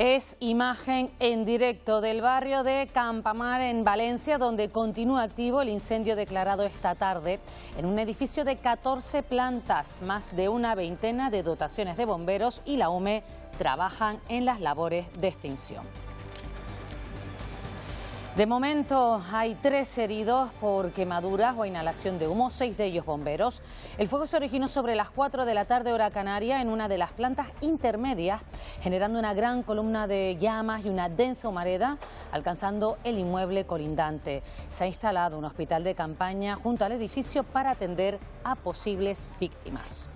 Es imagen en directo del barrio de Campamar en Valencia, donde continúa activo el incendio declarado esta tarde en un edificio de 14 plantas. Más de una veintena de dotaciones de bomberos y la UME trabajan en las labores de extinción. De momento hay 3 heridos por quemaduras o inhalación de humo, 6 de ellos bomberos. El fuego se originó sobre las 4 de la tarde hora canaria en una de las plantas intermedias, generando una gran columna de llamas y una densa humareda, alcanzando el inmueble colindante. Se ha instalado un hospital de campaña junto al edificio para atender a posibles víctimas.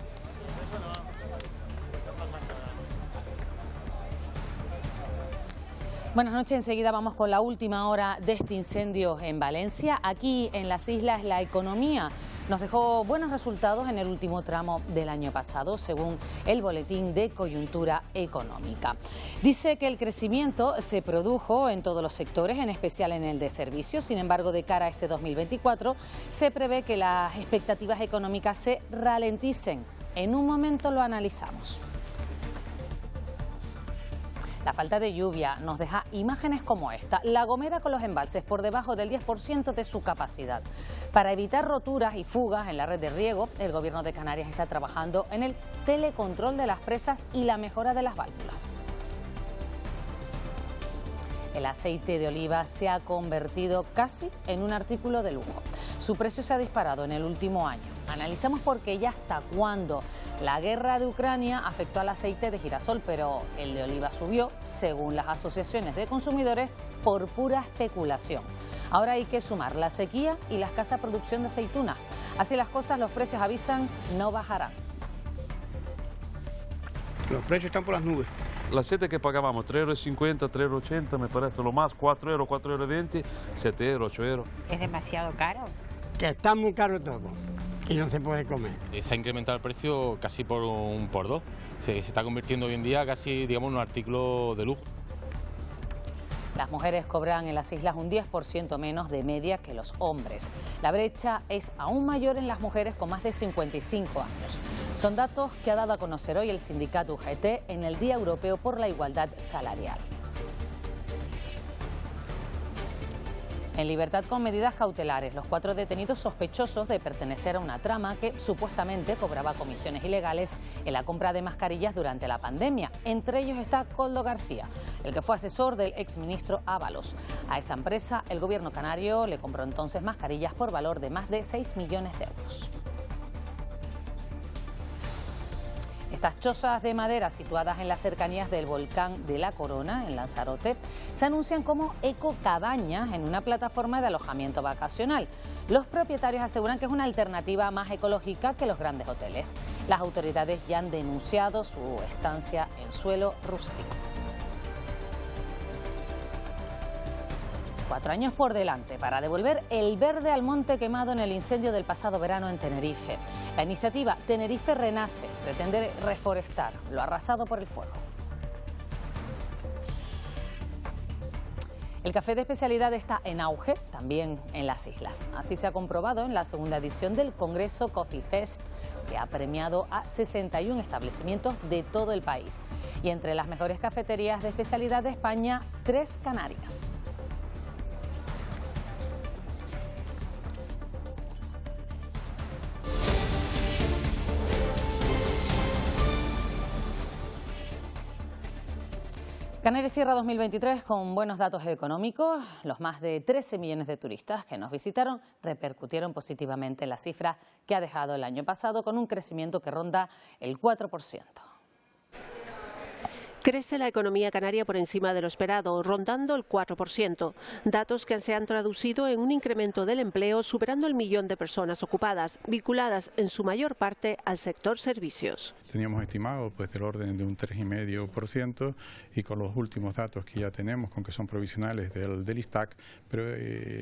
Buenas noches, enseguida vamos con la última hora de este incendio en Valencia. Aquí en las islas la economía nos dejó buenos resultados en el último tramo del año pasado, según el Boletín de Coyuntura Económica. Dice que el crecimiento se produjo en todos los sectores, en especial en el de servicios. Sin embargo, de cara a este 2024, se prevé que las expectativas económicas se ralenticen. En un momento lo analizamos. La falta de lluvia nos deja imágenes como esta. La Gomera con los embalses por debajo del 10% de su capacidad. Para evitar roturas y fugas en la red de riego, el Gobierno de Canarias está trabajando en el telecontrol de las presas y la mejora de las válvulas. El aceite de oliva se ha convertido casi en un artículo de lujo. Su precio se ha disparado en el último año. Analizamos por qué y hasta cuándo. La guerra de Ucrania afectó al aceite de girasol, pero el de oliva subió, según las asociaciones de consumidores, por pura especulación. Ahora hay que sumar la sequía y la escasa producción de aceitunas. Así las cosas, los precios avisan, no bajarán. Los precios están por las nubes. El aceite que pagábamos, 3,50 €, 3,80 € me parece lo más, 4 €, 4,20 €, 7 €, 8 €. Es demasiado caro. Que está muy caro todo y no se puede comer. Se ha incrementado el precio casi por 2. Se está convirtiendo hoy en día casi, digamos, en un artículo de lujo. Las mujeres cobran en las islas un 10% menos de media que los hombres. La brecha es aún mayor en las mujeres con más de 55 años. Son datos que ha dado a conocer hoy el sindicato UGT en el Día Europeo por la Igualdad Salarial. En libertad con medidas cautelares, los 4 detenidos sospechosos de pertenecer a una trama que supuestamente cobraba comisiones ilegales en la compra de mascarillas durante la pandemia. Entre ellos está Koldo García, el que fue asesor del exministro Ábalos. A esa empresa, el gobierno canario le compró entonces mascarillas por valor de más de 6 millones de euros. Estas chozas de madera situadas en las cercanías del volcán de La Corona, en Lanzarote, se anuncian como ecocabañas en una plataforma de alojamiento vacacional. Los propietarios aseguran que es una alternativa más ecológica que los grandes hoteles. Las autoridades ya han denunciado su estancia en suelo rústico. 4 años por delante para devolver el verde al monte quemado en el incendio del pasado verano en Tenerife. La iniciativa Tenerife Renace pretende reforestar lo arrasado por el fuego. El café de especialidad está en auge también en las islas. Así se ha comprobado en la segunda edición del Congreso Coffee Fest, que ha premiado a 61 establecimientos de todo el país. Y entre las mejores cafeterías de especialidad de España, 3 canarias. Canarias cierra 2023 con buenos datos económicos. Los más de 13 millones de turistas que nos visitaron repercutieron positivamente en la cifra que ha dejado el año pasado, con un crecimiento que ronda el 4%. Crece la economía canaria por encima de lo esperado, rondando el 4%. Datos que se han traducido en un incremento del empleo superando el 1.000.000 de personas ocupadas, vinculadas en su mayor parte al sector servicios. Teníamos estimado del orden de un 3,5% y con los últimos datos que ya tenemos, con que son provisionales del ISTAC, pero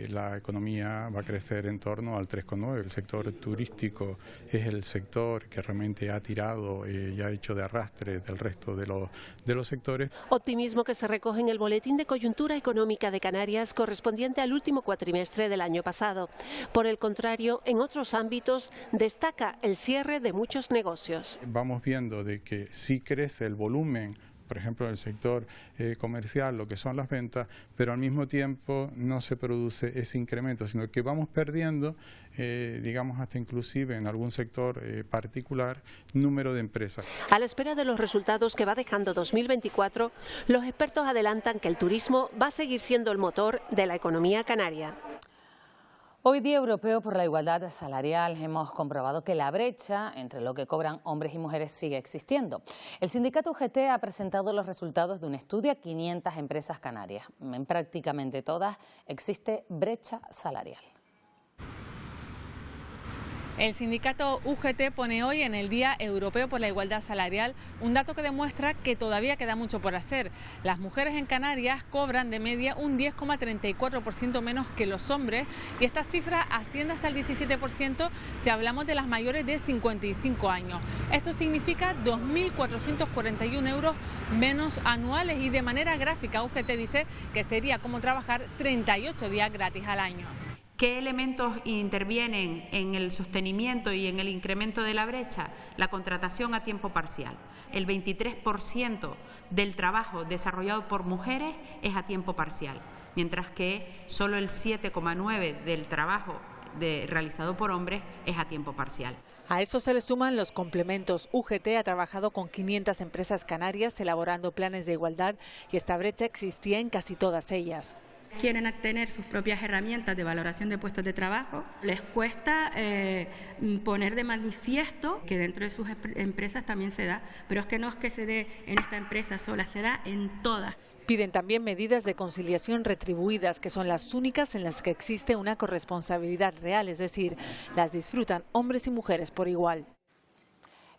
la economía va a crecer en torno al 3,9%. El sector turístico es el sector que realmente ha tirado y ha hecho de arrastre del resto de los sectores. Optimismo que se recoge en el Boletín de Coyuntura Económica de Canarias correspondiente al último cuatrimestre del año pasado. Por el contrario, en otros ámbitos destaca el cierre de muchos negocios. Vamos viendo de que sí crece el volumen por ejemplo, en el sector comercial, lo que son las ventas, pero al mismo tiempo no se produce ese incremento, sino que vamos perdiendo, digamos hasta inclusive en algún sector particular, número de empresas. A la espera de los resultados que va dejando 2024, los expertos adelantan que el turismo va a seguir siendo el motor de la economía canaria. Hoy Día Europeo por la Igualdad Salarial hemos comprobado que la brecha entre lo que cobran hombres y mujeres sigue existiendo. El sindicato UGT ha presentado los resultados de un estudio a 500 empresas canarias. En prácticamente todas existe brecha salarial. El sindicato UGT pone hoy en el Día Europeo por la Igualdad Salarial un dato que demuestra que todavía queda mucho por hacer. Las mujeres en Canarias cobran de media un 10,34% menos que los hombres y esta cifra asciende hasta el 17% si hablamos de las mayores de 55 años. Esto significa 2.441 euros menos anuales y de manera gráfica UGT dice que sería como trabajar 38 días gratis al año. ¿Qué elementos intervienen en el sostenimiento y en el incremento de la brecha? La contratación a tiempo parcial. El 23% del trabajo desarrollado por mujeres es a tiempo parcial, mientras que solo el 7,9% del trabajo realizado por hombres es a tiempo parcial. A eso se le suman los complementos. UGT ha trabajado con 500 empresas canarias elaborando planes de igualdad y esta brecha existía en casi todas ellas. Quieren tener sus propias herramientas de valoración de puestos de trabajo, les cuesta poner de manifiesto que dentro de sus empresas también se da, pero es que no es que se dé en esta empresa sola, se da en todas. Piden también medidas de conciliación retribuidas, que son las únicas en las que existe una corresponsabilidad real, es decir, las disfrutan hombres y mujeres por igual.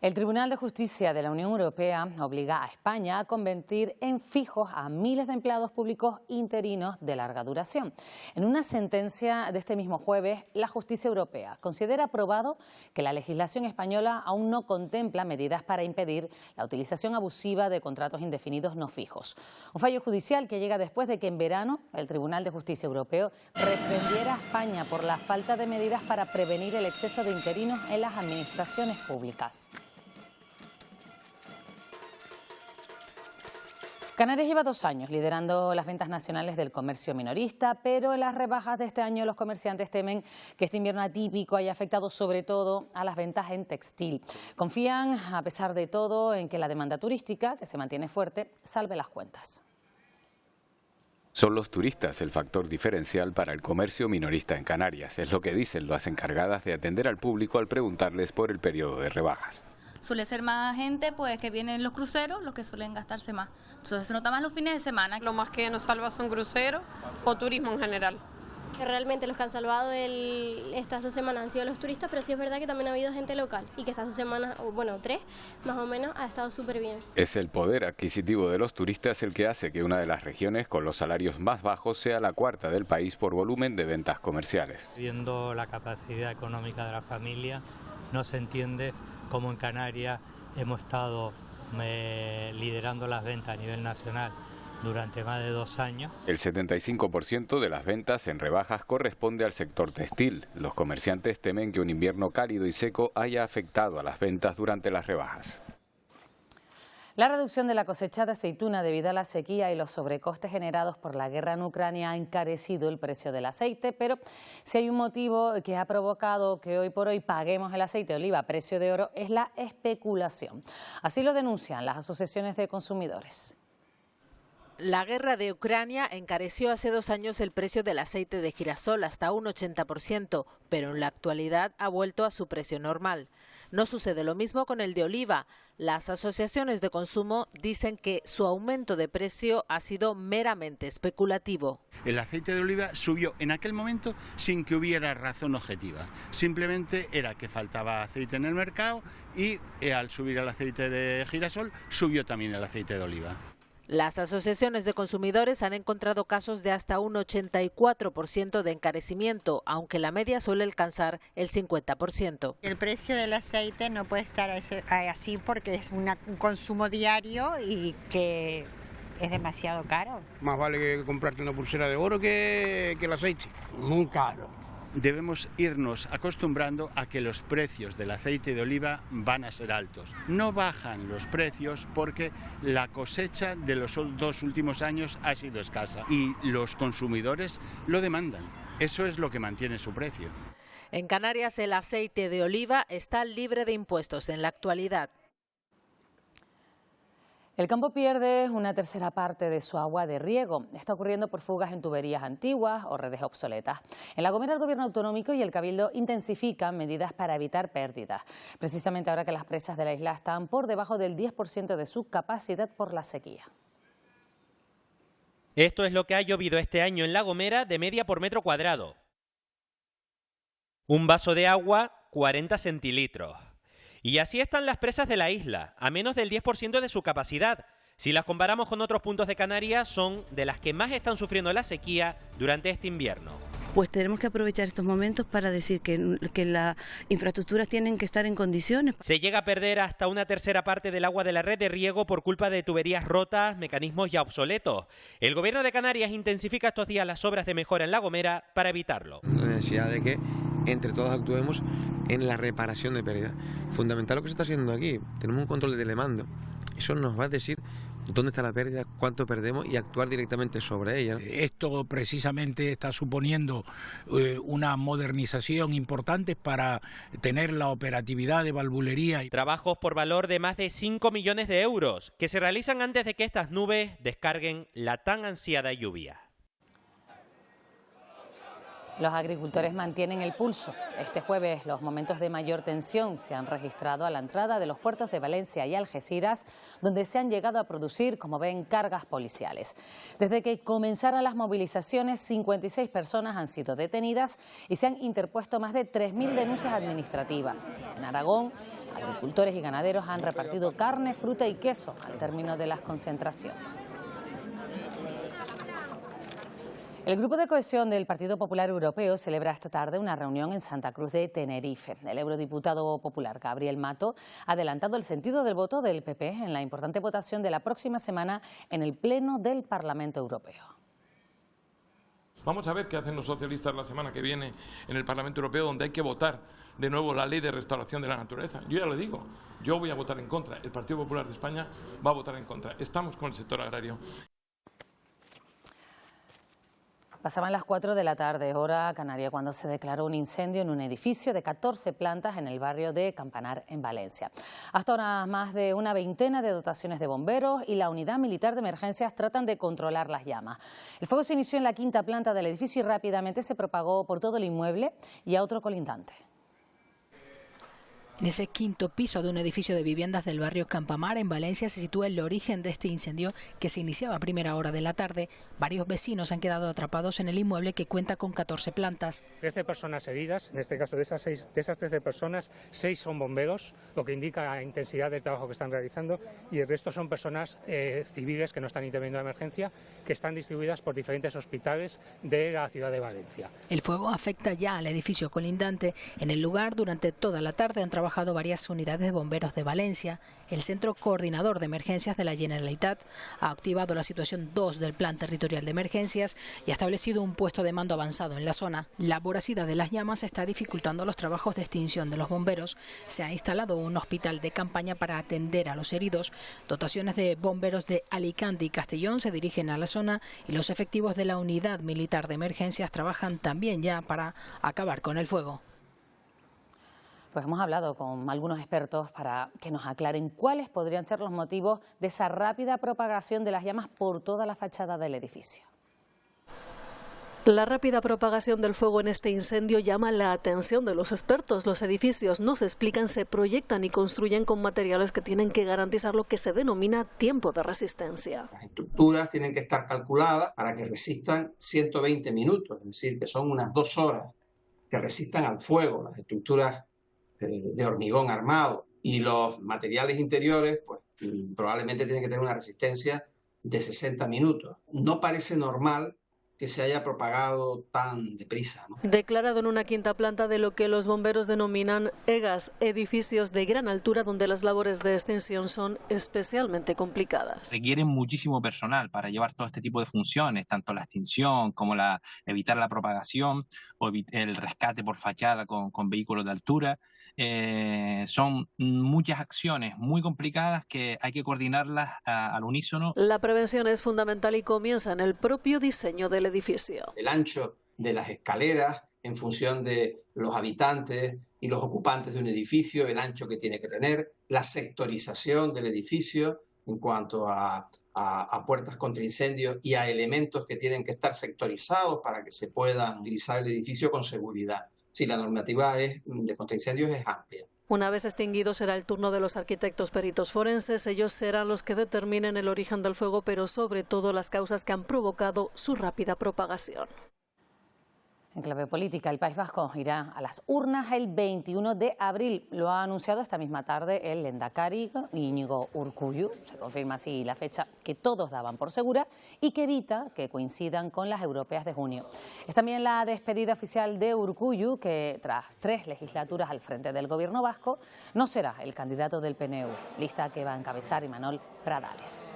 El Tribunal de Justicia de la Unión Europea obliga a España a convertir en fijos a miles de empleados públicos interinos de larga duración. En una sentencia de este mismo jueves, la Justicia Europea considera probado que la legislación española aún no contempla medidas para impedir la utilización abusiva de contratos indefinidos no fijos. Un fallo judicial que llega después de que en verano el Tribunal de Justicia Europeo reprendiera a España por la falta de medidas para prevenir el exceso de interinos en las administraciones públicas. Canarias lleva 2 años liderando las ventas nacionales del comercio minorista, pero en las rebajas de este año los comerciantes temen que este invierno atípico haya afectado sobre todo a las ventas en textil. Confían, a pesar de todo, en que la demanda turística, que se mantiene fuerte, salve las cuentas. Son los turistas el factor diferencial para el comercio minorista en Canarias, es lo que dicen las encargadas de atender al público al preguntarles por el periodo de rebajas. Suele ser más gente pues que vienen los cruceros, los que suelen gastarse más. Entonces se nota más los fines de semana. Lo más que nos salva son cruceros o turismo en general. Que realmente los que han salvado estas 2 semanas han sido los turistas, pero sí es verdad que también ha habido gente local y que estas 2 semanas, bueno, 3 más o menos, ha estado súper bien. Es el poder adquisitivo de los turistas el que hace que una de las regiones con los salarios más bajos sea la 4ª del país por volumen de ventas comerciales. Viendo la capacidad económica de la familia, no se entiende cómo en Canarias hemos estado liderando las ventas a nivel nacional durante más de 2 años. El 75% de las ventas en rebajas corresponde al sector textil. Los comerciantes temen que un invierno cálido y seco haya afectado a las ventas durante las rebajas. La reducción de la cosecha de aceituna debido a la sequía y los sobrecostes generados por la guerra en Ucrania ha encarecido el precio del aceite, pero si hay un motivo que ha provocado que hoy por hoy paguemos el aceite de oliva a precio de oro es la especulación. Así lo denuncian las asociaciones de consumidores. La guerra de Ucrania encareció hace 2 años el precio del aceite de girasol hasta un 80%, pero en la actualidad ha vuelto a su precio normal. No sucede lo mismo con el de oliva. Las asociaciones de consumo dicen que su aumento de precio ha sido meramente especulativo. El aceite de oliva subió en aquel momento sin que hubiera razón objetiva. Simplemente era que faltaba aceite en el mercado y al subir el aceite de girasol subió también el aceite de oliva. Las asociaciones de consumidores han encontrado casos de hasta un 84% de encarecimiento, aunque la media suele alcanzar el 50%. El precio del aceite no puede estar así porque es un consumo diario y que es demasiado caro. Más vale que comprarte una pulsera de oro que el aceite. Muy caro. debemos irnos acostumbrando a que los precios del aceite de oliva van a ser altos. No bajan los precios porque la cosecha de los 2 últimos años ha sido escasa y los consumidores lo demandan. Eso es lo que mantiene su precio. En Canarias el aceite de oliva está libre de impuestos en la actualidad. El campo pierde una tercera parte de su agua de riego. Está ocurriendo por fugas en tuberías antiguas o redes obsoletas. En La Gomera el Gobierno autonómico y el Cabildo intensifican medidas para evitar pérdidas. Precisamente ahora que las presas de la isla están por debajo del 10% de su capacidad por la sequía. Esto es lo que ha llovido este año en La Gomera de media por metro cuadrado. Un vaso de agua, 40 centilitros. Y así están las presas de la isla, a menos del 10% de su capacidad. Si las comparamos con otros puntos de Canarias, son de las que más están sufriendo la sequía durante este invierno. Pues tenemos que aprovechar estos momentos para decir que las infraestructuras tienen que estar en condiciones. Se llega a perder hasta una tercera parte del agua de la red de riego por culpa de tuberías rotas, mecanismos ya obsoletos. El Gobierno de Canarias intensifica estos días las obras de mejora en La Gomera para evitarlo. La necesidad de que entre todos actuemos en la reparación de pérdidas. Fundamental lo que se está haciendo aquí. Tenemos un control de telemando. Eso nos va a decir dónde está la pérdida, cuánto perdemos y actuar directamente sobre ella. Esto precisamente está suponiendo una modernización importante para tener la operatividad de valvulería. Trabajos por valor de más de 5 millones de euros que se realizan antes de que estas nubes descarguen la tan ansiada lluvia. Los agricultores mantienen el pulso. Este jueves los momentos de mayor tensión se han registrado a la entrada de los puertos de Valencia y Algeciras, donde se han llegado a producir, como ven, cargas policiales. Desde que comenzaron las movilizaciones, 56 personas han sido detenidas y se han interpuesto más de 3.000 denuncias administrativas. En Aragón, agricultores y ganaderos han repartido carne, fruta y queso al término de las concentraciones. El Grupo de Cohesión del Partido Popular Europeo celebra esta tarde una reunión en Santa Cruz de Tenerife. El eurodiputado popular Gabriel Mato ha adelantado el sentido del voto del PP en la importante votación de la próxima semana en el Pleno del Parlamento Europeo. Vamos a ver qué hacen los socialistas la semana que viene en el Parlamento Europeo, donde hay que votar de nuevo la ley de restauración de la naturaleza. Yo ya lo digo, yo voy a votar en contra. El Partido Popular de España va a votar en contra. Estamos con el sector agrario. Pasaban las 4 de la tarde, hora canaria, cuando se declaró un incendio en un edificio de 14 plantas en el barrio de Campanar, en Valencia. Hasta ahora más de una veintena de dotaciones de bomberos y la unidad militar de emergencias tratan de controlar las llamas. El fuego se inició en la 5ª planta del edificio y rápidamente se propagó por todo el inmueble y a otro colindante. En ese 5º piso de un edificio de viviendas del barrio Campamar, en Valencia, se sitúa el origen de este incendio que se iniciaba a primera hora de la tarde. Varios vecinos han quedado atrapados en el inmueble que cuenta con 14 plantas. 13 personas heridas, en este caso de esas 13 personas, 6 son bomberos, lo que indica la intensidad del trabajo que están realizando, y el resto son personas civiles que no están interviniendo en emergencia, que están distribuidas por diferentes hospitales de la ciudad de Valencia. El fuego afecta ya al edificio colindante. En el lugar, durante toda la tarde han trabajado varias unidades de bomberos de Valencia. El Centro Coordinador de Emergencias de la Generalitat ha activado la situación 2 del Plan Territorial de Emergencias y ha establecido un puesto de mando avanzado en la zona. La voracidad de las llamas está dificultando los trabajos de extinción de los bomberos. Se ha instalado un hospital de campaña para atender a los heridos. Dotaciones de bomberos de Alicante y Castellón se dirigen a la zona y los efectivos de la Unidad Militar de Emergencias trabajan también ya para acabar con el fuego. Pues hemos hablado con algunos expertos para que nos aclaren cuáles podrían ser los motivos de esa rápida propagación de las llamas por toda la fachada del edificio. La rápida propagación del fuego en este incendio llama la atención de los expertos. Los edificios no se explican, se proyectan y construyen con materiales que tienen que garantizar lo que se denomina tiempo de resistencia. Las estructuras tienen que estar calculadas para que resistan 120 minutos, es decir, que son unas 2 horas que resistan al fuego. Las estructuras de hormigón armado y los materiales interiores pues probablemente tienen que tener una resistencia de 60 minutos. No parece normal que se haya propagado tan deprisa, ¿no? Declarado en una quinta planta de lo que los bomberos denominan EGAS, edificios de gran altura donde las labores de extinción son especialmente complicadas. Requieren muchísimo personal para llevar todo este tipo de funciones, tanto la extinción como evitar la propagación o el rescate por fachada con vehículos de altura. Son muchas acciones muy complicadas que hay que coordinarlas al unísono. La prevención es fundamental y comienza en el propio diseño del edificio. El ancho de las escaleras en función de los habitantes y los ocupantes de un edificio, el ancho que tiene que tener, la sectorización del edificio en cuanto a puertas contra incendios y a elementos que tienen que estar sectorizados para que se pueda utilizar el edificio con seguridad. Sí, la normativa de contra incendios es amplia. Una vez extinguido será el turno de los arquitectos peritos forenses. Ellos serán los que determinen el origen del fuego, pero sobre todo las causas que han provocado su rápida propagación. En clave política, el País Vasco irá a las urnas el 21 de abril. Lo ha anunciado esta misma tarde el lehendakari Iñigo Urkullu. Se confirma así la fecha que todos daban por segura y que evita que coincidan con las europeas de junio. Es también la despedida oficial de Urkullu, que tras 3 legislaturas al frente del gobierno vasco, no será el candidato del PNV, lista que va a encabezar Imanol Pradales.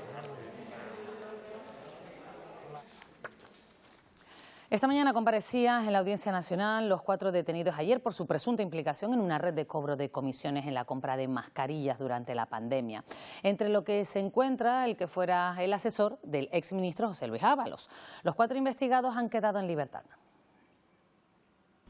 Esta mañana comparecían en la Audiencia Nacional los 4 detenidos ayer por su presunta implicación en una red de cobro de comisiones en la compra de mascarillas durante la pandemia. Entre lo que se encuentra el que fuera el asesor del exministro José Luis Ábalos. Los 4 investigados han quedado en libertad.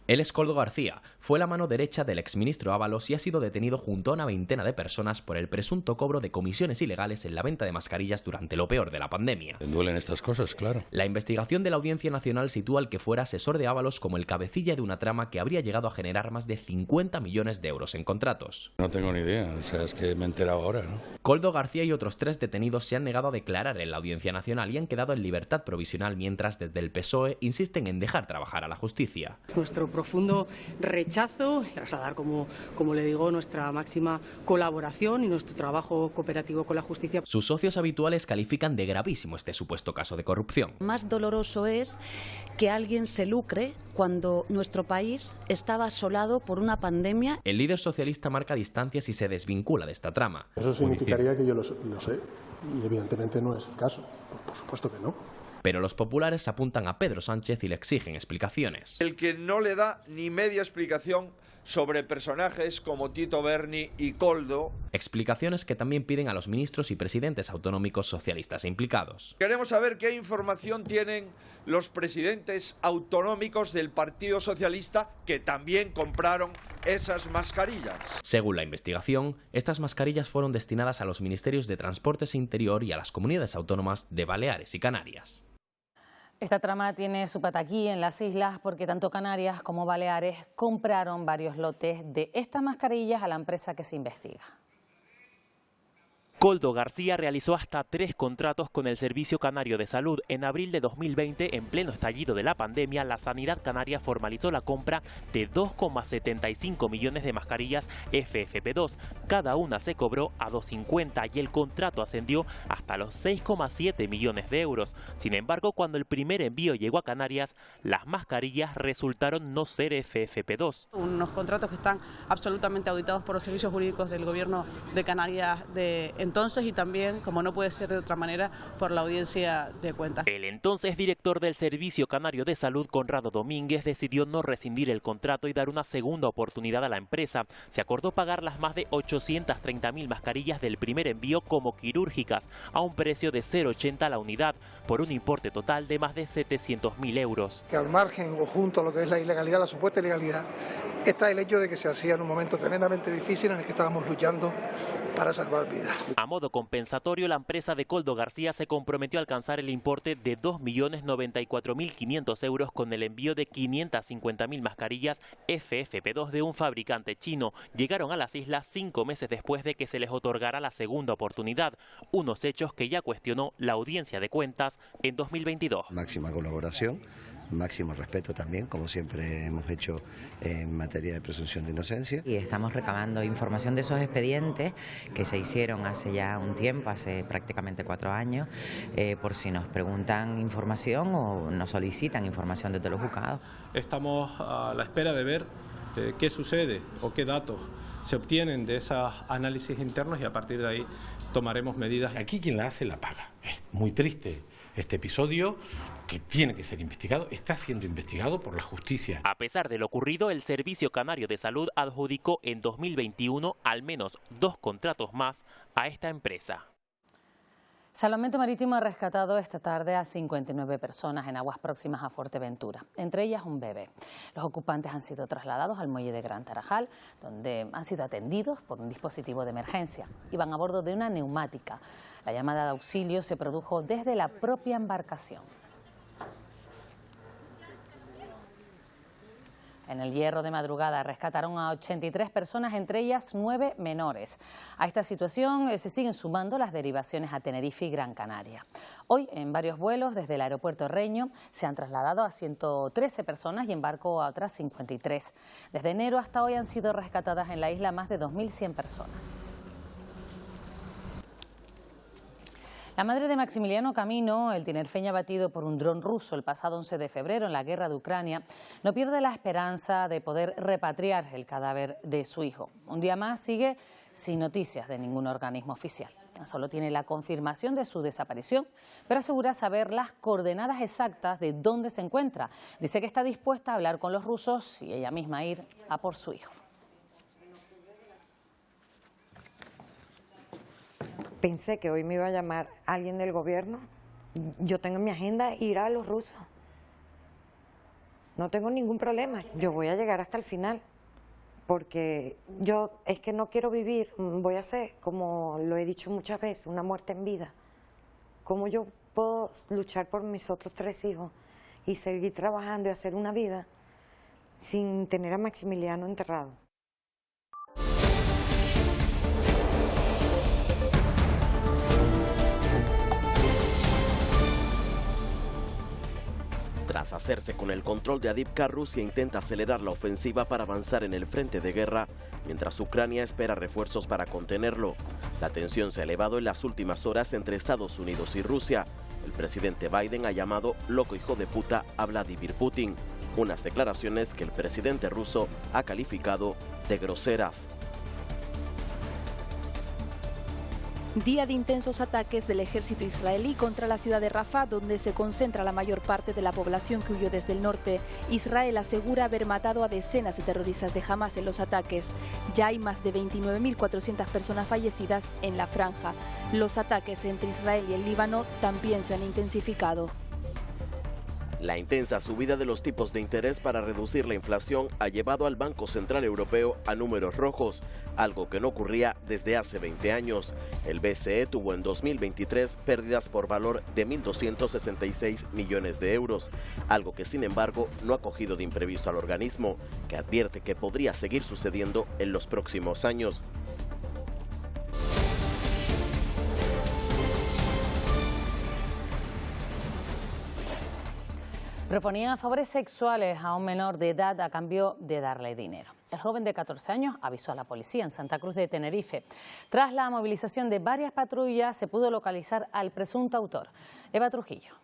Él es Koldo García, fue la mano derecha del exministro Ábalos y ha sido detenido junto a una veintena de personas por el presunto cobro de comisiones ilegales en la venta de mascarillas durante lo peor de la pandemia. Duelen estas cosas, claro. La investigación de la Audiencia Nacional sitúa al que fuera asesor de Ábalos como el cabecilla de una trama que habría llegado a generar más de 50 millones de euros en contratos. No tengo ni idea, o sea, es que me he enterado ahora, ¿no? Koldo García y otros 3 detenidos se han negado a declarar en la Audiencia Nacional y han quedado en libertad provisional, mientras desde el PSOE insisten en dejar trabajar a la justicia. Nuestro profundo rechazo, trasladar, como le digo, nuestra máxima colaboración y nuestro trabajo cooperativo con la justicia. Sus socios habituales califican de gravísimo este supuesto caso de corrupción. Más doloroso es que alguien se lucre cuando nuestro país estaba asolado por una pandemia. El líder socialista marca distancias y se desvincula de esta trama. Eso significaría que yo lo sé, y evidentemente no es el caso, por supuesto que no. Pero los populares apuntan a Pedro Sánchez y le exigen explicaciones. El que no le da ni media explicación sobre personajes como Tito Berni y Koldo. Explicaciones que también piden a los ministros y presidentes autonómicos socialistas implicados. Queremos saber qué información tienen los presidentes autonómicos del Partido Socialista que también compraron esas mascarillas. Según la investigación, estas mascarillas fueron destinadas a los ministerios de Transportes e Interior y a las comunidades autónomas de Baleares y Canarias. Esta trama tiene su pata aquí en las islas porque tanto Canarias como Baleares compraron varios lotes de estas mascarillas a la empresa que se investiga. Koldo García realizó hasta 3 contratos con el Servicio Canario de Salud. En abril de 2020, en pleno estallido de la pandemia, la Sanidad Canaria formalizó la compra de 2,75 millones de mascarillas FFP2. Cada una se cobró a 2,50 y el contrato ascendió hasta los 6,7 millones de euros. Sin embargo, cuando el primer envío llegó a Canarias, las mascarillas resultaron no ser FFP2. Unos contratos que están absolutamente auditados por los servicios jurídicos del Gobierno de Canarias de entonces y también, como no puede ser de otra manera, por la Audiencia de Cuentas. El entonces director del Servicio Canario de Salud, Conrado Domínguez, decidió no rescindir el contrato y dar una segunda oportunidad a la empresa. Se acordó pagar las más de 830.000 mascarillas del primer envío como quirúrgicas a un precio de 0,80 la unidad, por un importe total de más de 700.000 euros. Que al margen o junto a lo que es la ilegalidad, la supuesta ilegalidad, está el hecho de que se hacía en un momento tremendamente difícil en el que estábamos luchando para salvar vidas. A modo compensatorio, la empresa de Koldo García se comprometió a alcanzar el importe de 2.094.500 euros con el envío de 550.000 mascarillas FFP2 de un fabricante chino. Llegaron a las islas 5 meses después de que se les otorgara la segunda oportunidad, unos hechos que ya cuestionó la Audiencia de Cuentas en 2022. Máxima colaboración máximo respeto también, como siempre hemos hecho en materia de presunción de inocencia. Y estamos recabando información de esos expedientes que se hicieron hace ya un tiempo, hace prácticamente 4 años, por si nos preguntan información o nos solicitan información desde los juzgados. Estamos a la espera de ver qué sucede o qué datos se obtienen de esos análisis internos y a partir de ahí tomaremos medidas. Aquí quien la hace la paga. Es muy triste este episodio que tiene que ser investigado, está siendo investigado por la justicia. A pesar de lo ocurrido, el Servicio Canario de Salud adjudicó en 2021 al menos 2 contratos más a esta empresa. Salvamento Marítimo ha rescatado esta tarde a 59 personas en aguas próximas a Fuerteventura, entre ellas un bebé. Los ocupantes han sido trasladados al muelle de Gran Tarajal, donde han sido atendidos por un dispositivo de emergencia. Iban a bordo de una neumática. La llamada de auxilio se produjo desde la propia embarcación. En el Hierro de madrugada rescataron a 83 personas, entre ellas 9 menores. A esta situación se siguen sumando las derivaciones a Tenerife y Gran Canaria. Hoy, en varios vuelos desde el aeropuerto Reño, se han trasladado a 113 personas y en barco a otras 53. Desde enero hasta hoy han sido rescatadas en la isla más de 2.100 personas. La madre de Maximiliano Camino, el tinerfeño abatido por un dron ruso el pasado 11 de febrero en la guerra de Ucrania, no pierde la esperanza de poder repatriar el cadáver de su hijo. Un día más sigue sin noticias de ningún organismo oficial. Solo tiene la confirmación de su desaparición, pero asegura saber las coordenadas exactas de dónde se encuentra. Dice que está dispuesta a hablar con los rusos y ella misma ir a por su hijo. Pensé que hoy me iba a llamar alguien del gobierno. Yo tengo en mi agenda ir a los rusos. No tengo ningún problema. Yo voy a llegar hasta el final. Porque yo es que no quiero vivir. Voy a hacer, como lo he dicho muchas veces, una muerte en vida. ¿Cómo yo puedo luchar por mis otros 3 hijos y seguir trabajando y hacer una vida sin tener a Maximiliano enterrado? Tras hacerse con el control de Avdiivka, Rusia intenta acelerar la ofensiva para avanzar en el frente de guerra, mientras Ucrania espera refuerzos para contenerlo. La tensión se ha elevado en las últimas horas entre Estados Unidos y Rusia. El presidente Biden ha llamado loco hijo de puta a Vladimir Putin, unas declaraciones que el presidente ruso ha calificado de groseras. Día de intensos ataques del ejército israelí contra la ciudad de Rafah, donde se concentra la mayor parte de la población que huyó desde el norte. Israel asegura haber matado a decenas de terroristas de Hamas en los ataques. Ya hay más de 29.400 personas fallecidas en la franja. Los ataques entre Israel y el Líbano también se han intensificado. La intensa subida de los tipos de interés para reducir la inflación ha llevado al Banco Central Europeo a números rojos, algo que no ocurría desde hace 20 años. El BCE tuvo en 2023 pérdidas por valor de 1.266 millones de euros, algo que sin embargo no ha cogido de imprevisto al organismo, que advierte que podría seguir sucediendo en los próximos años. Proponía favores sexuales a un menor de edad a cambio de darle dinero. El joven de 14 años avisó a la policía en Santa Cruz de Tenerife. Tras la movilización de varias patrullas se pudo localizar al presunto autor. Eva Trujillo.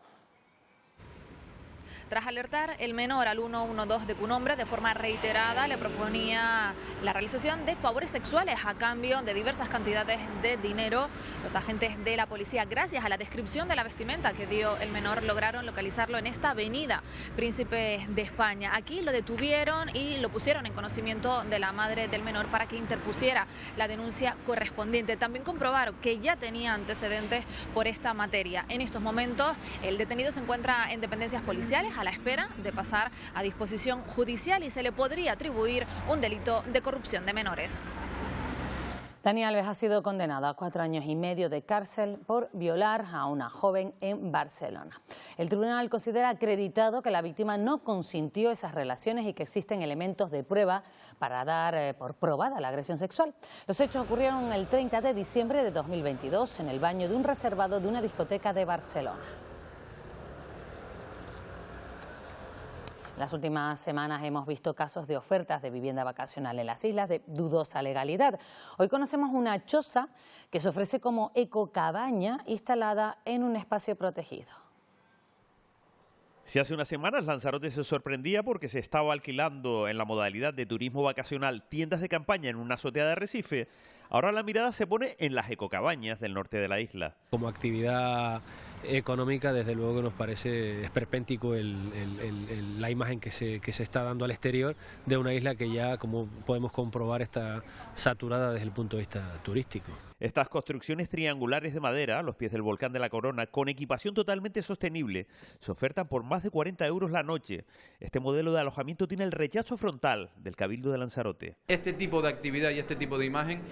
Tras alertar el menor al 112 de Cunombre, de forma reiterada le proponía la realización de favores sexuales a cambio de diversas cantidades de dinero. Los agentes de la policía, gracias a la descripción de la vestimenta que dio el menor, lograron localizarlo en esta avenida Príncipe de España. Aquí lo detuvieron y lo pusieron en conocimiento de la madre del menor para que interpusiera la denuncia correspondiente. También comprobaron que ya tenía antecedentes por esta materia. En estos momentos el detenido se encuentra en dependencias policiales a la espera de pasar a disposición judicial y se le podría atribuir un delito de corrupción de menores. Dani Alves ha sido condenado a 4 años y medio de cárcel por violar a una joven en Barcelona. El tribunal considera acreditado que la víctima no consintió esas relaciones y que existen elementos de prueba para dar por probada la agresión sexual. Los hechos ocurrieron el 30 de diciembre de 2022 en el baño de un reservado de una discoteca de Barcelona. En las últimas semanas hemos visto casos de ofertas de vivienda vacacional en las islas de dudosa legalidad. Hoy conocemos una choza que se ofrece como ecocabaña instalada en un espacio protegido. Si hace unas semanas Lanzarote se sorprendía porque se estaba alquilando en la modalidad de turismo vacacional tiendas de campaña en una azotea de Arrecife, ahora la mirada se pone en las ecocabañas del norte de la isla. Como actividad económica, desde luego que nos parece esperpéntico la imagen que se está dando al exterior de una isla que ya, como podemos comprobar, está saturada desde el punto de vista turístico. Estas construcciones triangulares de madera a los pies del volcán de la Corona, con equipación totalmente sostenible, se ofertan por más de 40 euros la noche. Este modelo de alojamiento tiene el rechazo frontal del Cabildo de Lanzarote. Este tipo de actividad y este tipo de imagen,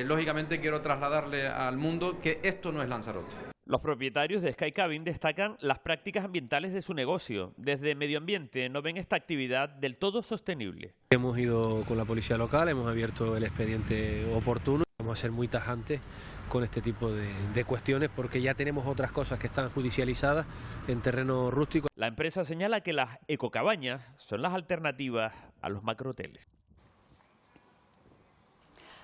lógicamente quiero trasladarle al mundo que esto no es Lanzarote. Los propietarios de Sky Cabin destacan las prácticas ambientales de su negocio. Desde Medio Ambiente no ven esta actividad del todo sostenible. Hemos ido con la policía local, hemos abierto el expediente oportuno. Vamos a ser muy tajantes con este tipo de cuestiones porque ya tenemos otras cosas que están judicializadas en terreno rústico. La empresa señala que las ecocabañas son las alternativas a los macrohoteles.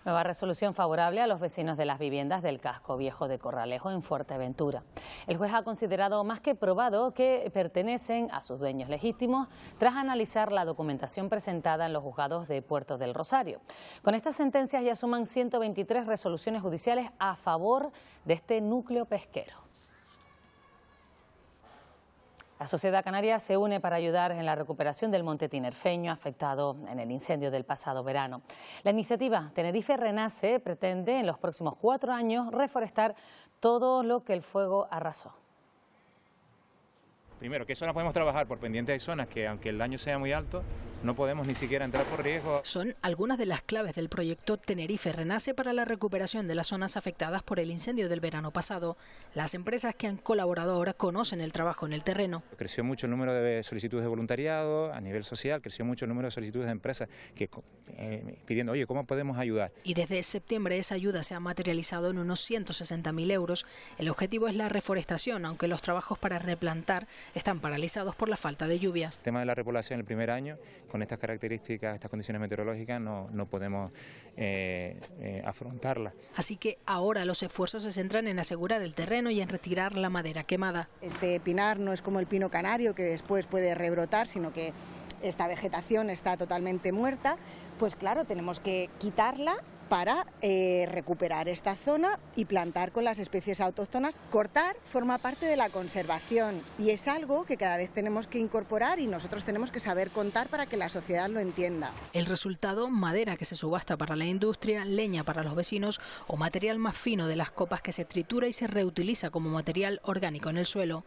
Nueva resolución favorable a los vecinos de las viviendas del casco viejo de Corralejo en Fuerteventura. El juez ha considerado más que probado que pertenecen a sus dueños legítimos tras analizar la documentación presentada en los juzgados de Puerto del Rosario. Con estas sentencias ya suman 123 resoluciones judiciales a favor de este núcleo pesquero. La sociedad canaria se une para ayudar en la recuperación del monte tinerfeño afectado en el incendio del pasado verano. La iniciativa Tenerife Renace pretende en los próximos 4 años reforestar todo lo que el fuego arrasó. Primero, ¿qué zonas podemos trabajar? Por pendientes hay zonas que, aunque el daño sea muy alto, no podemos ni siquiera entrar por riesgo. Son algunas de las claves del proyecto Tenerife Renace para la recuperación de las zonas afectadas por el incendio del verano pasado. Las empresas que han colaborado ahora conocen el trabajo en el terreno. Creció mucho el número de solicitudes de voluntariado a nivel social, creció mucho el número de solicitudes de empresas que pidiendo, oye, ¿cómo podemos ayudar? Y desde septiembre esa ayuda se ha materializado en unos 160.000 euros. El objetivo es la reforestación, aunque los trabajos para replantar están paralizados por la falta de lluvias. El tema de la repoblación el primer año, con estas características, estas condiciones meteorológicas, no podemos afrontarla. Así que ahora los esfuerzos se centran en asegurar el terreno y en retirar la madera quemada. Este pinar no es como el pino canario que después puede rebrotar, sino que esta vegetación está totalmente muerta. Pues claro, tenemos que quitarla para recuperar esta zona y plantar con las especies autóctonas. Cortar forma parte de la conservación y es algo que cada vez tenemos que incorporar y nosotros tenemos que saber contar para que la sociedad lo entienda. El resultado, madera que se subasta para la industria, leña para los vecinos o material más fino de las copas que se tritura y se reutiliza como material orgánico en el suelo.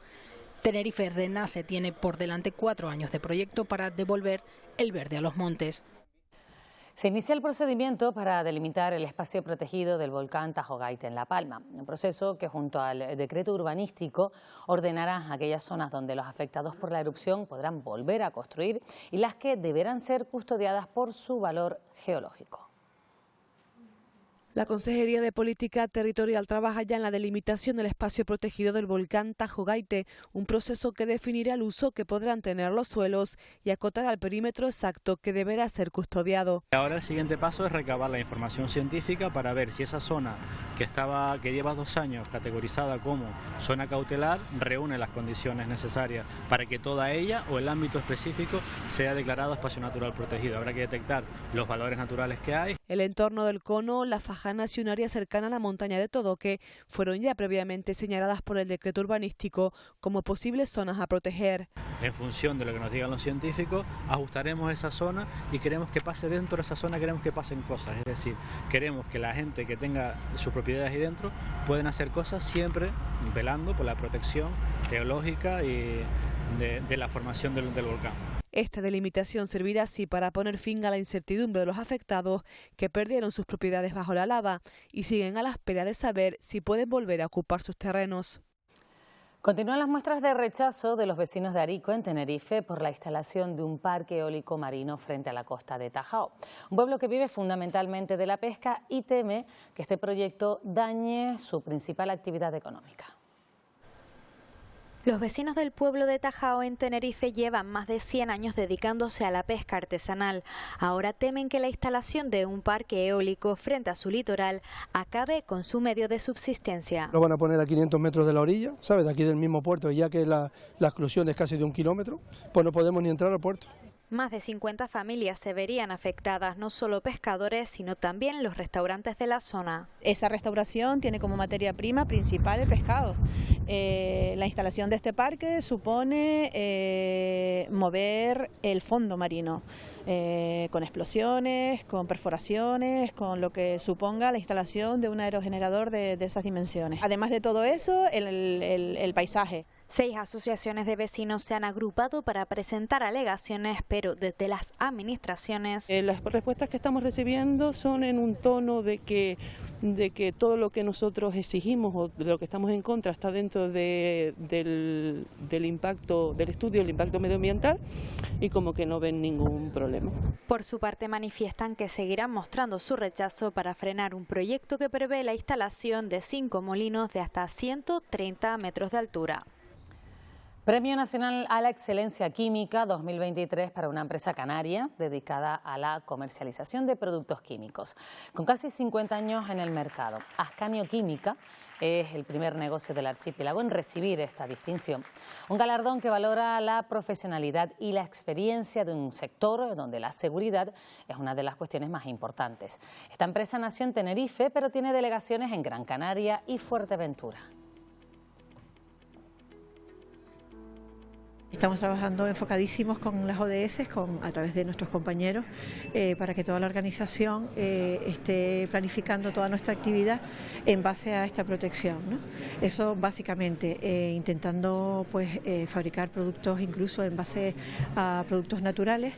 Tenerife Renace tiene por delante 4 años de proyecto para devolver el verde a los montes. Se inicia el procedimiento para delimitar el espacio protegido del volcán Tajo Gaite en La Palma, un proceso que junto al decreto urbanístico ordenará aquellas zonas donde los afectados por la erupción podrán volver a construir y las que deberán ser custodiadas por su valor geológico. La Consejería de Política Territorial trabaja ya en la delimitación del espacio protegido del volcán Tajo Gaite, un proceso que definirá el uso que podrán tener los suelos y acotará el perímetro exacto que deberá ser custodiado. Ahora el siguiente paso es recabar la información científica para ver si esa zona que lleva 2 años categorizada como zona cautelar reúne las condiciones necesarias para que toda ella o el ámbito específico sea declarado espacio natural protegido. Habrá que detectar los valores naturales que hay. El entorno del cono, la faja y un área cercana a la montaña de Todoque fueron ya previamente señaladas por el decreto urbanístico como posibles zonas a proteger. En función de lo que nos digan los científicos, ajustaremos esa zona y queremos que pase dentro de esa zona, queremos que pasen cosas, es decir, queremos que la gente que tenga sus propiedades ahí dentro pueden hacer cosas siempre velando por la protección geológica y de la formación del volcán. Esta delimitación servirá así para poner fin a la incertidumbre de los afectados que perdieron sus propiedades bajo la lava y siguen a la espera de saber si pueden volver a ocupar sus terrenos. Continúan las muestras de rechazo de los vecinos de Arico, en Tenerife, por la instalación de un parque eólico marino frente a la costa de Tajao. Un pueblo que vive fundamentalmente de la pesca y teme que este proyecto dañe su principal actividad económica. Los vecinos del pueblo de Tajao en Tenerife llevan más de 100 años dedicándose a la pesca artesanal. Ahora temen que la instalación de un parque eólico frente a su litoral acabe con su medio de subsistencia. Lo van a poner a 500 metros de la orilla, ¿sabes? De aquí del mismo puerto, y ya que la exclusión es casi de 1 kilómetro, pues no podemos ni entrar al puerto. Más de 50 familias se verían afectadas, no solo pescadores, sino también los restaurantes de la zona. Esa restauración tiene como materia prima principal el pescado. La instalación de este parque supone mover el fondo marino, con explosiones, con perforaciones, con lo que suponga la instalación de un aerogenerador de esas dimensiones. Además de todo eso, el paisaje. 6 asociaciones de vecinos se han agrupado para presentar alegaciones, pero desde las administraciones... Las respuestas que estamos recibiendo son en un tono de que todo lo que nosotros exigimos o de lo que estamos en contra está dentro del impacto, del estudio del impacto medioambiental, y como que no ven ningún problema. Por su parte manifiestan que seguirán mostrando su rechazo para frenar un proyecto que prevé la instalación de 5 molinos de hasta 130 metros de altura. Premio Nacional a la Excelencia Química 2023 para una empresa canaria dedicada a la comercialización de productos químicos. Con casi 50 años en el mercado, Ascanio Química es el primer negocio del archipiélago en recibir esta distinción. Un galardón que valora la profesionalidad y la experiencia de un sector donde la seguridad es una de las cuestiones más importantes. Esta empresa nació en Tenerife, pero tiene delegaciones en Gran Canaria y Fuerteventura. Estamos trabajando enfocadísimos con las ODS, a través de nuestros compañeros, para que toda la organización esté planificando toda nuestra actividad en base a esta protección, ¿no? Eso básicamente, intentando fabricar productos incluso en base a productos naturales.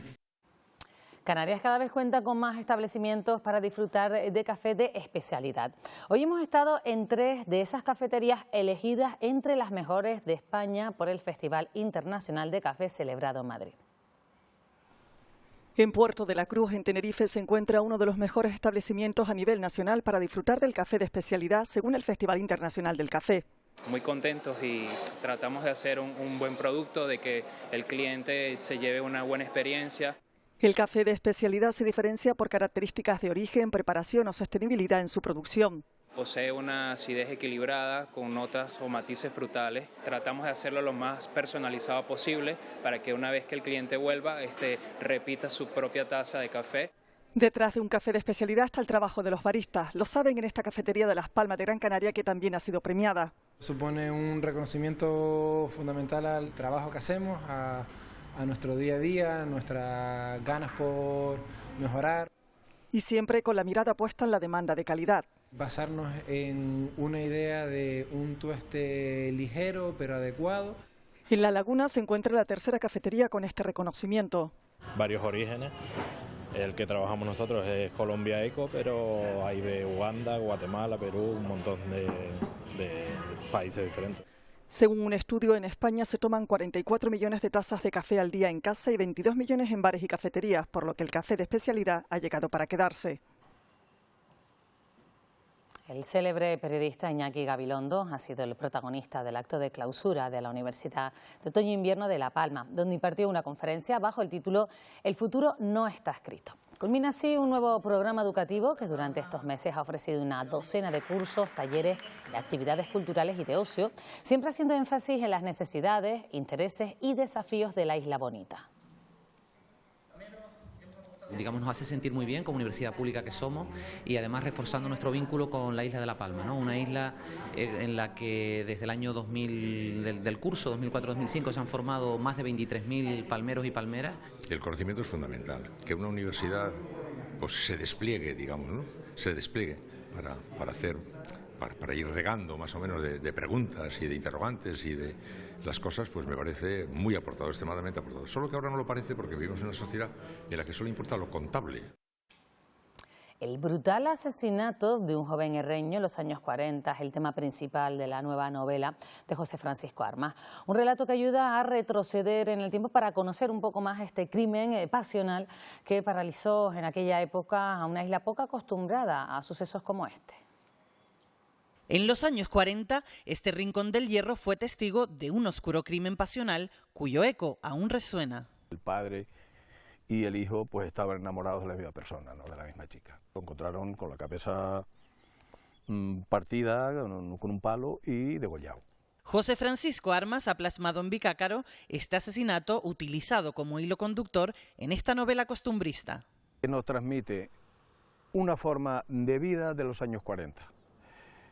Canarias cada vez cuenta con más establecimientos para disfrutar de café de especialidad. Hoy hemos estado en 3 de esas cafeterías elegidas entre las mejores de España por el Festival Internacional de Café celebrado en Madrid. En Puerto de la Cruz, en Tenerife, se encuentra uno de los mejores establecimientos a nivel nacional para disfrutar del café de especialidad según el Festival Internacional del Café. Muy contentos y tratamos de hacer un buen producto, de que el cliente se lleve una buena experiencia. El café de especialidad se diferencia por características de origen, preparación o sostenibilidad en su producción. Posee una acidez equilibrada con notas o matices frutales. Tratamos de hacerlo lo más personalizado posible para que una vez que el cliente vuelva, repita su propia taza de café. Detrás de un café de especialidad está el trabajo de los baristas. Lo saben en esta cafetería de Las Palmas de Gran Canaria, que también ha sido premiada. Supone un reconocimiento fundamental al trabajo que hacemos, a nuestro día a día, nuestras ganas por mejorar. Y siempre con la mirada puesta en la demanda de calidad. Basarnos en una idea de un tueste ligero pero adecuado. En La Laguna se encuentra la tercera cafetería con este reconocimiento. Varios orígenes. El que trabajamos nosotros es Colombia Eco, pero hay de Uganda, Guatemala, Perú, un montón de países diferentes. Según un estudio, en España se toman 44 millones de tazas de café al día en casa y 22 millones en bares y cafeterías, por lo que el café de especialidad ha llegado para quedarse. El célebre periodista Iñaki Gabilondo ha sido el protagonista del acto de clausura de la Universidad de Otoño-Invierno de La Palma, donde impartió una conferencia bajo el título «El futuro no está escrito». Culmina así un nuevo programa educativo que durante estos meses ha ofrecido una docena de cursos, talleres y actividades culturales y de ocio, siempre haciendo énfasis en las necesidades, intereses y desafíos de la Isla Bonita. Digamos, nos hace sentir muy bien como universidad pública que somos y además reforzando nuestro vínculo con la isla de La Palma, ¿no? Una isla en la que desde el año 2000, del curso 2004-2005 se han formado más de 23.000 palmeros y palmeras. El conocimiento es fundamental, que una universidad pues se despliegue, digamos, ¿no? Se despliegue para ir regando más o menos de preguntas y de interrogantes y de las cosas, pues me parece muy aportado, extremadamente aportado. Solo que ahora no lo parece porque vivimos en una sociedad en la que solo importa lo contable. El brutal asesinato de un joven herreño en los años 40 es el tema principal de la nueva novela de José Francisco Armas. Un relato que ayuda a retroceder en el tiempo para conocer un poco más este crimen pasional que paralizó en aquella época a una isla poco acostumbrada a sucesos como este. En los años 40, este rincón del Hierro fue testigo de un oscuro crimen pasional cuyo eco aún resuena. El padre y el hijo pues estaban enamorados de la misma persona, ¿no?, de la misma chica. Lo encontraron con la cabeza partida con un palo y degollado. José Francisco Armas ha plasmado en Bicácaro este asesinato utilizado como hilo conductor en esta novela costumbrista. Nos transmite una forma de vida de los años 40.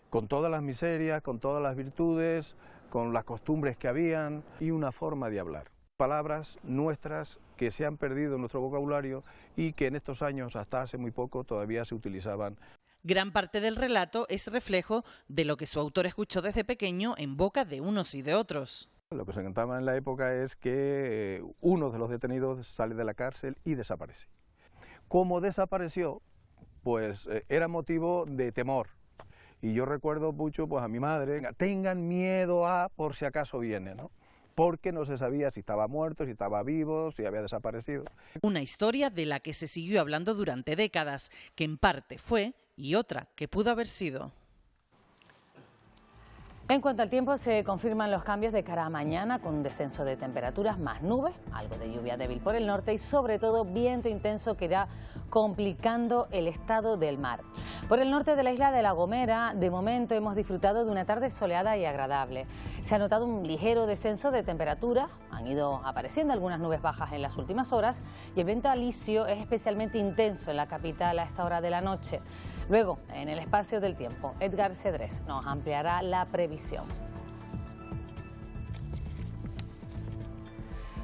Con todas las miserias, con todas las virtudes, con las costumbres que habían y una forma de hablar. Palabras nuestras que se han perdido en nuestro vocabulario y que en estos años, hasta hace muy poco, todavía se utilizaban. Gran parte del relato es reflejo de lo que su autor escuchó desde pequeño en boca de unos y de otros. Lo que se contaba en la época es que uno de los detenidos sale de la cárcel y desaparece. ¿Cómo desapareció? Pues era motivo de temor. Y yo recuerdo mucho pues, a mi madre, tengan miedo por si acaso viene, ¿no? Porque no se sabía si estaba muerto, si estaba vivo, si había desaparecido. Una historia de la que se siguió hablando durante décadas, que en parte fue y otra que pudo haber sido. En cuanto al tiempo, se confirman los cambios de cara a mañana con un descenso de temperaturas, más nubes, algo de lluvia débil por el norte y sobre todo viento intenso que irá complicando el estado del mar. Por el norte de la isla de La Gomera, de momento hemos disfrutado de una tarde soleada y agradable. Se ha notado un ligero descenso de temperaturas, han ido apareciendo algunas nubes bajas en las últimas horas y el viento alisio es especialmente intenso en la capital a esta hora de la noche. Luego, en el espacio del tiempo, Edgar Cedrés nos ampliará la previsión.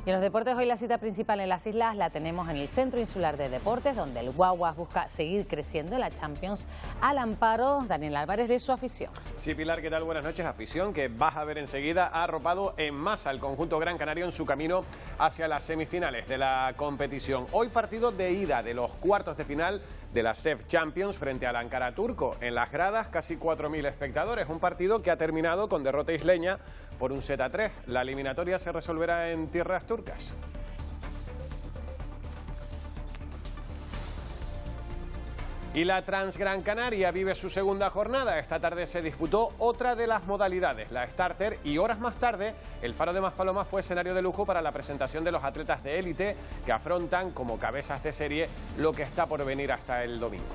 Y en los deportes, hoy la cita principal en las islas la tenemos en el Centro Insular de Deportes, donde el Guaguas busca seguir creciendo en la Champions al amparo, Daniel Álvarez, de su afición. Sí, Pilar, ¿qué tal? Buenas noches. Afición que vas a ver enseguida ha arropado en masa al conjunto gran canario en su camino hacia las semifinales de la competición. Hoy partido de ida de los cuartos de final de la CEF Champions frente al Ankara turco. En las gradas casi 4.000 espectadores, un partido que ha terminado con derrota isleña por un 7-3. La eliminatoria se resolverá en tierras turcas. Y la Transgran Canaria vive su segunda jornada. Esta tarde se disputó otra de las modalidades, la Starter, y horas más tarde el Faro de Maspalomas fue escenario de lujo para la presentación de los atletas de élite que afrontan como cabezas de serie lo que está por venir hasta el domingo.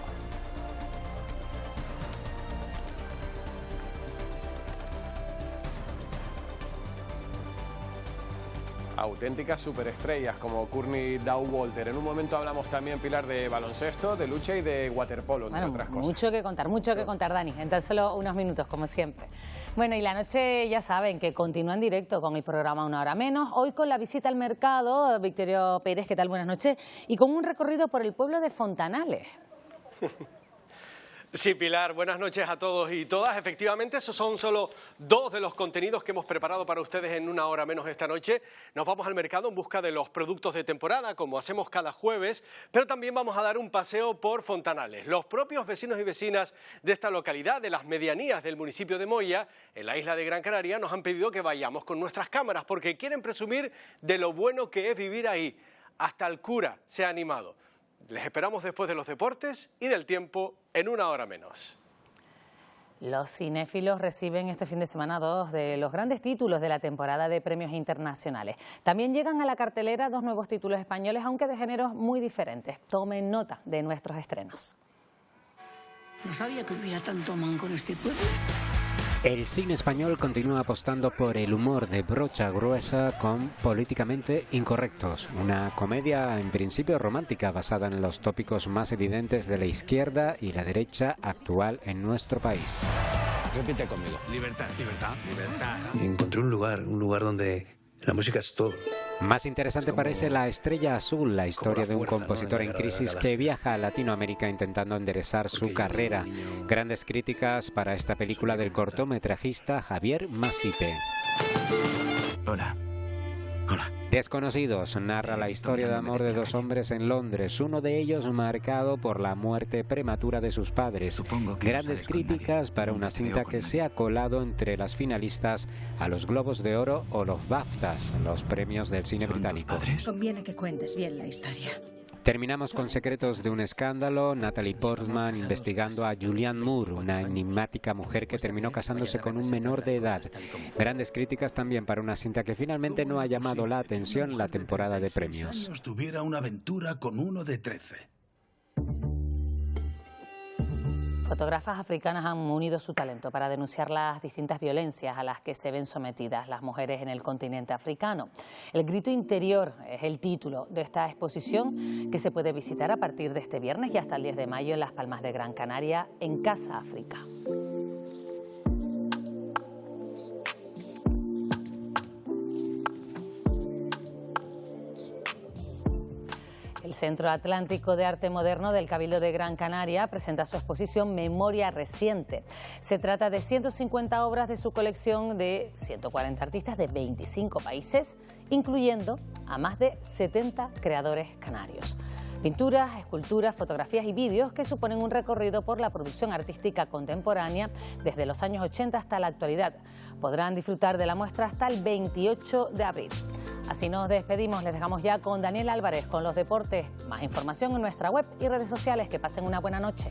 Auténticas superestrellas como Courtney Dauwalter. En un momento hablamos también, Pilar, de baloncesto, de lucha y de waterpolo, entre otras cosas. Mucho que contar, Dani, en tan solo unos minutos, como siempre. Bueno, y la noche ya saben que continúa en directo con el programa Una Hora Menos. Hoy con la visita al mercado, Victorio Pérez, ¿qué tal? Buenas noches. Y con un recorrido por el pueblo de Fontanales. Sí, Pilar, buenas noches a todos y todas. Efectivamente, esos son solo dos de los contenidos que hemos preparado para ustedes en Una Hora Menos esta noche. Nos vamos al mercado en busca de los productos de temporada, como hacemos cada jueves, pero también vamos a dar un paseo por Fontanales. Los propios vecinos y vecinas de esta localidad, de las medianías del municipio de Moya, en la isla de Gran Canaria, nos han pedido que vayamos con nuestras cámaras porque quieren presumir de lo bueno que es vivir ahí. Hasta el cura se ha animado. Les esperamos después de los deportes y del tiempo en Una Hora Menos. Los cinéfilos reciben este fin de semana dos de los grandes títulos de la temporada de premios internacionales. También llegan a la cartelera dos nuevos títulos españoles, aunque de géneros muy diferentes. Tomen nota de nuestros estrenos. No sabía que hubiera tanto manco en este pueblo. El cine español continúa apostando por el humor de brocha gruesa con Políticamente Incorrectos, una comedia en principio romántica basada en los tópicos más evidentes de la izquierda y la derecha actual en nuestro país. Repite conmigo. Libertad, libertad, libertad. Encontré un lugar donde la música es todo. Más interesante parece La Estrella Azul, la historia de un compositor en crisis que viaja a Latinoamérica intentando enderezar su carrera. Grandes críticas para esta película del cortometrajista Javier Masipe. Hola. Hola. Desconocidos narra la historia de amor de dos hombres en Londres, uno de ellos marcado por la muerte prematura de sus padres. Grandes críticas para una cinta que se ha colado entre las finalistas a los Globos de Oro o los BAFTAs, los premios del cine británico. Conviene que cuentes bien la historia. Terminamos con secretos de un escándalo. Natalie Portman investigando a Julianne Moore, una enigmática mujer que terminó casándose con un menor de edad. Grandes críticas también para una cinta que finalmente no ha llamado la atención en la temporada de premios. Tuviera una aventura con uno de 13. Fotógrafas africanas han unido su talento para denunciar las distintas violencias a las que se ven sometidas las mujeres en el continente africano. El grito interior es el título de esta exposición que se puede visitar a partir de este viernes y hasta el 10 de mayo en Las Palmas de Gran Canaria, en Casa África. El Centro Atlántico de Arte Moderno del Cabildo de Gran Canaria presenta su exposición Memoria Reciente. Se trata de 150 obras de su colección de 140 artistas de 25 países, incluyendo a más de 70 creadores canarios. Pinturas, esculturas, fotografías y vídeos que suponen un recorrido por la producción artística contemporánea desde los años 80 hasta la actualidad. Podrán disfrutar de la muestra hasta el 28 de abril. Así nos despedimos, les dejamos ya con Daniel Álvarez con los deportes. Más información en nuestra web y redes sociales. Que pasen una buena noche.